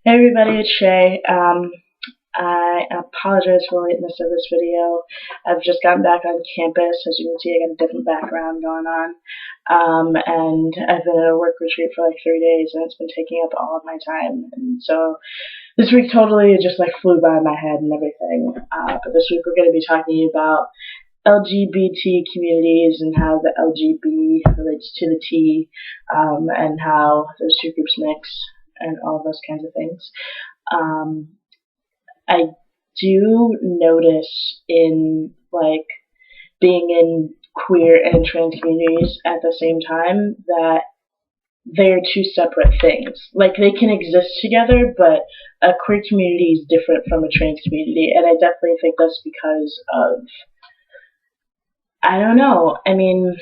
Hey everybody, it's Shay. I apologize for the lateness of this video. I've just gotten back on campus. As you can see, I got a different background going on. And I've been at a work retreat for like 3 days, and it's been taking up all of my time. And so this week totally just like flew by my head and everything. But this week we're going to be talking about LGBT communities and how the LGB relates to the T, and how those two groups mix and all those kinds of things. I do notice in like being in queer and trans communities at the same time that they're two separate things. Like they can exist together, but a queer community is different from a trans community, and I definitely think that's because of, I don't know. I mean,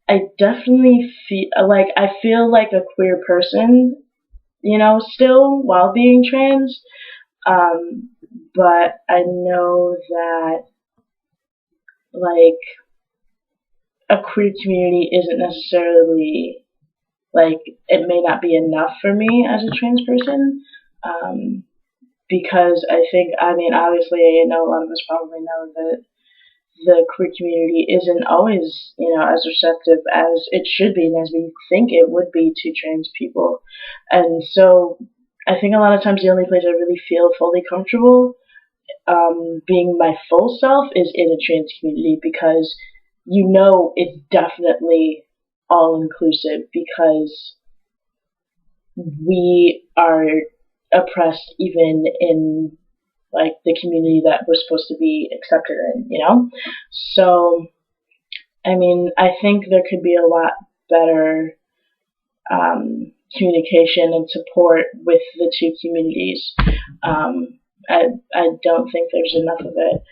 I definitely feel like a queer person, still while being trans. But I know that like a queer community isn't necessarily like it may not be enough for me as a trans person. Because obviously, a lot of us probably know that the queer community isn't always, as receptive as it should be and as we think it would be to trans people. And so I think a lot of times the only place I really feel fully comfortable being my full self is in a trans community, because it's definitely all inclusive, because we are oppressed even in like the community that we're supposed to be accepted in. So, I think there could be a lot better communication and support with the two communities. I don't think there's enough of it.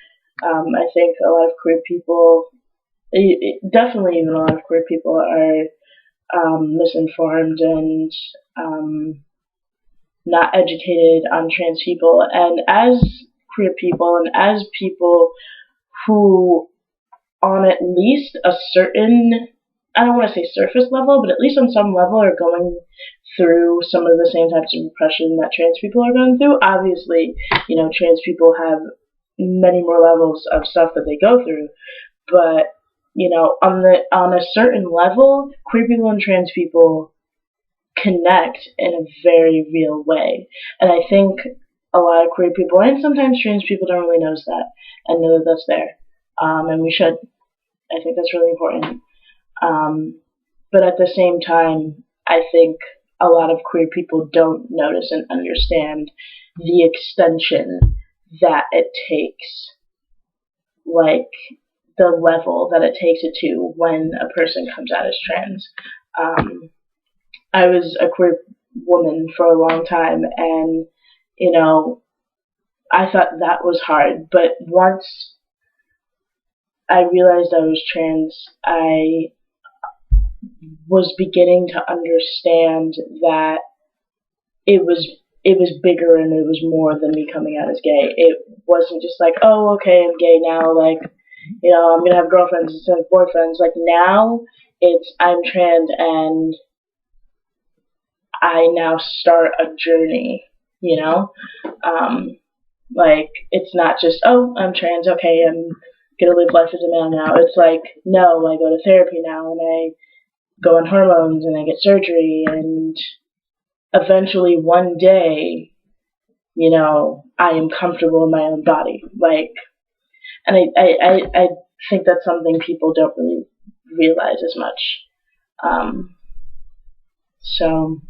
I think a lot of queer people, definitely even a lot of queer people, are misinformed and not educated on trans people. And as queer people and as people who on at least a certain, I don't want to say surface level, but at least on some level are going through some of the same types of repression that trans people are going through. Obviously, trans people have many more levels of stuff that they go through, but on a certain level, queer people and trans people connect in a very real way. And I think a lot of queer people and sometimes trans people don't really notice that and know that that's there. And we should. I think that's really important. But at the same time, I think a lot of queer people don't notice and understand the extension that it takes, like the level that it takes it to when a person comes out as trans. I was a queer woman for a long time, and I thought that was hard. But once I realized I was trans, I was beginning to understand that it was bigger and it was more than me coming out as gay. It wasn't just like, oh, okay, I'm gay now, like, I'm gonna have girlfriends instead of boyfriends. Like now it's I'm trans and I now start a journey, like it's not just, oh, I'm trans, okay, I'm gonna live life as a man now. It's like, no, I go to therapy now and I go on hormones and I get surgery, and eventually one day, I am comfortable in my own body. Like, and I think that's something people don't really realize as much. So,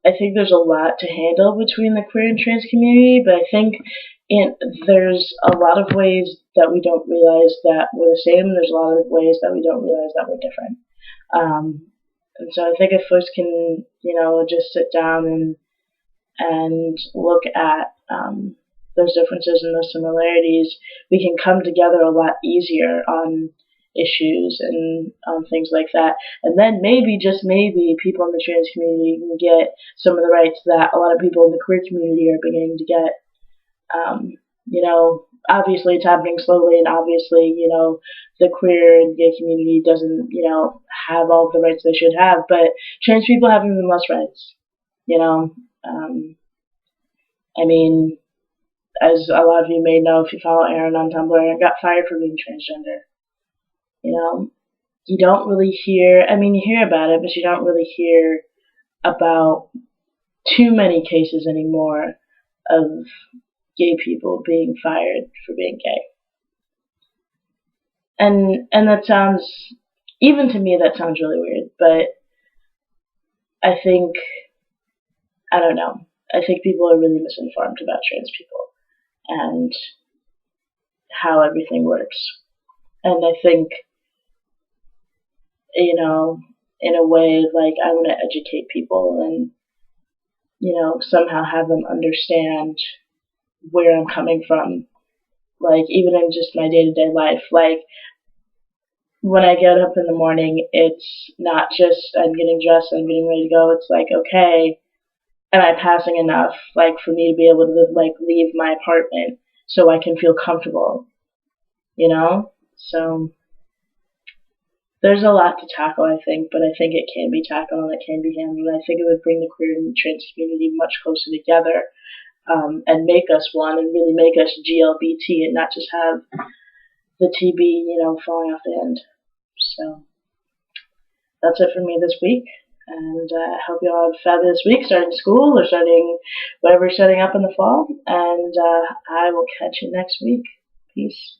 I think there's a lot to handle between the queer and trans community, but I think there's a lot of ways that we don't realize that we're the same. There's a lot of ways that we don't realize that we're different. And so I think if folks can, just sit down and look at those differences and those similarities, we can come together a lot easier on issues and things like that. And then maybe, just maybe, people in the trans community can get some of the rights that a lot of people in the queer community are beginning to get. obviously it's happening slowly, and obviously, the queer and gay community doesn't, have all the rights they should have, but trans people have even less rights, you know. Um, I mean, as a lot of you may know if you follow Aaron on Tumblr, Aaron got fired for being transgender. You know, you don't really hear, you hear about it, but you don't really hear about too many cases anymore of gay people being fired for being gay. And that sounds, even to me, that sounds really weird, but I think, I don't know, I think people are really misinformed about trans people and how everything works. And I think, in a way, like, I want to educate people and, somehow have them understand where I'm coming from. Like, even in just my day-to-day life, like, when I get up in the morning, it's not just I'm getting dressed, I'm getting ready to go. It's like, okay, am I passing enough, like, for me to be able to, like, leave my apartment so I can feel comfortable, So there's a lot to tackle, I think, but I think it can be tackled and it can be handled. I think it would bring the queer and trans community much closer together, and make us one and really make us GLBT and not just have the TB, falling off the end. So that's it for me this week. And I hope you all have a fabulous week, starting school or starting whatever you're setting up in the fall. And I will catch you next week. Peace.